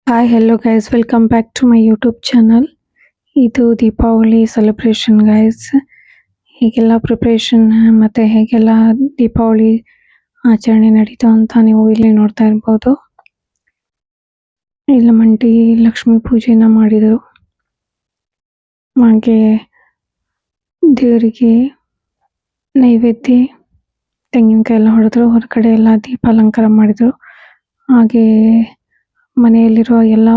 Hi hello guys welcome back to my YouTube channel. ಇದು Deepavali celebration guys. ಹೀಗೆಲ್ಲ preparation ಮತ್ತು ಹೇಗೆಲ್ಲ ದೀಪಾವಳಿ ಆಚರಣೆ ನಡೀತು ಅಂತ ನೀವು ಇಲ್ಲಿ ನೋಡ್ತಾ ಇರ್ಬೋದು. ಇಲ್ಲಿ ಮಂಟಿ ಲಕ್ಷ್ಮೀ ಪೂಜೆನ ಮಾಡಿದರು. ಹಾಗೆ ದೇವರಿಗೆ ನೈವೇದ್ಯ ತೆಂಗಿನಕಾಯಿ ಎಲ್ಲ ಹೊಡೆದ್ರು. ಹೊರಗಡೆ ಎಲ್ಲ ದೀಪ ಅಲಂಕಾರ ಮಾಡಿದರು. ಹಾಗೆ ಮನೆಯಲ್ಲಿರುವ ಎಲ್ಲ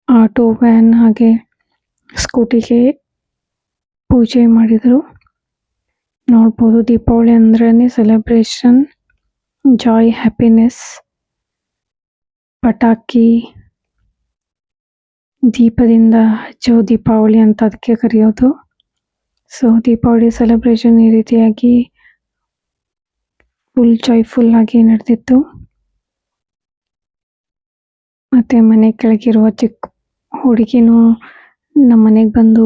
ಆಟೋ ವ್ಯಾನ್ ಹಾಗೆ ಸ್ಕೂಟಿಗೆ ಪೂಜೆ ಮಾಡಿದರು. ನೋಡ್ಬೋದು, ದೀಪಾವಳಿ ಅಂದ್ರೇ ಸೆಲೆಬ್ರೇಷನ್, ಜಾಯ್, ಹ್ಯಾಪಿನೆಸ್, ಪಟಾಕಿ, ದೀಪದಿಂದ ಹಚ್ಚೋ ದೀಪಾವಳಿ ಅಂತ ಅದಕ್ಕೆ ಕರೆಯೋದು. ಸೊ ದೀಪಾವಳಿ ಸೆಲೆಬ್ರೇಷನ್ ಈ ರೀತಿಯಾಗಿ ಫುಲ್ ಜಾಯ್ಫುಲ್ ಆಗಿ ನಡೆದಿತ್ತು. ಮತ್ತು ಮನೆ ಕೆಳಗಿರುವ ಚಿಕ್ಕ ಹುಡುಗಿನೂ ನಮ್ಮ ಮನೆಗೆ ಬಂದು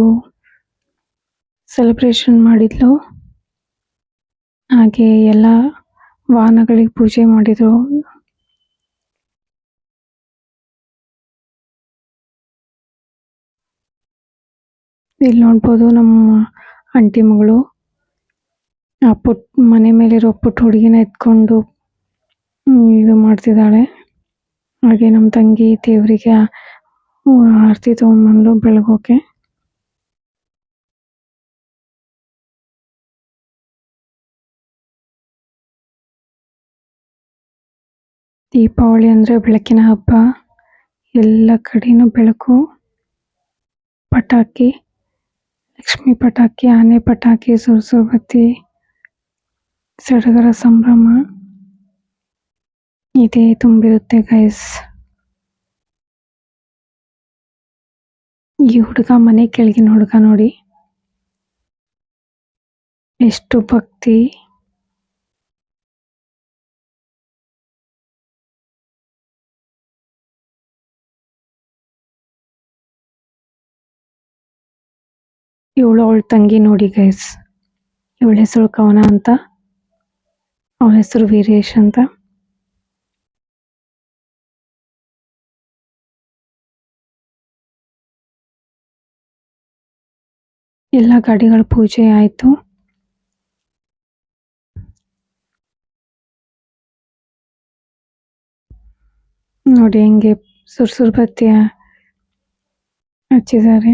ಸೆಲೆಬ್ರೇಷನ್ ಮಾಡಿದ್ಲು. ಹಾಗೆ ಎಲ್ಲ ವಾಹನಗಳಿಗೆ ಪೂಜೆ ಮಾಡಿದರು. ಇಲ್ಲಿ ನೋಡ್ಬೋದು, ನಮ್ಮ ಆಂಟಿ ಮಗಳು ಆ ಮನೆ ಮೇಲಿರೋ ಪುಟ್ಟ ಹುಡುಗಿನ ಎತ್ಕೊಂಡು ಇದು ಮಾಡ್ತಿದ್ದಾಳೆ. ಹಾಗೆ ನಮ್ಮ ತಂಗಿ ದೇವರಿಗೆ ಆರತಿ ತೊಗೊಂಡ್ಬಂದು ಬೆಳಗೋಕೆ. ದೀಪಾವಳಿ ಅಂದರೆ ಬೆಳಕಿನ ಹಬ್ಬ. ಎಲ್ಲ ಕಡೆನೂ ಬೆಳಕು, ಪಟಾಕಿ, ಲಕ್ಷ್ಮಿ ಪಟಾಕಿ, ಆನೆ ಪಟಾಕಿ, ಸುರುಸುರು ಬತ್ತಿ, ಸಡಗರ ಸಂಭ್ರಮ ಇದೇ ತುಂಬಿರುತ್ತೆ ಗೈಸ್. ಈ ಹುಡುಗ, ಮನೆ ಕೆಳಗಿನ ಹುಡುಗ ನೋಡಿ ಎಷ್ಟು ಭಕ್ತಿ. ಇವಳು ಅವಳ ತಂಗಿ ನೋಡಿ ಗೈಸ್. ಇವಳ ಹೆಸರು ಕವನ ಅಂತ, ಅವಳ ಹೆಸರು ವೀರೇಶ್ ಅಂತ. ಎಲ್ಲ ಗಾಡಿಗಳ ಪೂಜೆ ಆಯಿತು. ನೋಡಿ ಹೆಂಗೆ ಸುರ್ಸುರು ಬತ್ತಿ ಹಚ್ಚಿದ್ದಾರೆ.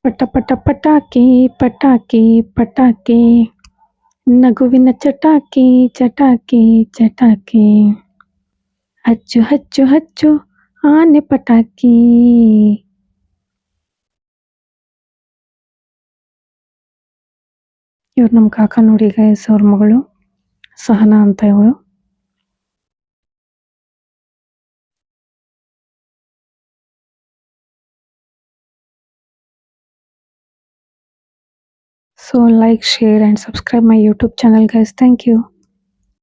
ಪಟ ಪಟ ಪಟಾಕಿ ಪಟಾಕಿ ಪಟಾಕಿ, ನಗುವಿನ ಚಟಾಕಿ ಚಟಾಕಿ ಚಟಾಕಿ, ಹಚ್ಚು ಹಚ್ಚು ಹಚ್ಚು ಆನೆ ಪಟಾಕಿ. ಇವ್ರು ನಮ್ಮ ಕಾಕ ನೋಡಿ ಗೈಸ್, ಅವ್ರ ಮಗಳು ಸಹನಾ ಅಂತ ಇವಳು. So like, share and subscribe my YouTube channel guys. Thank you.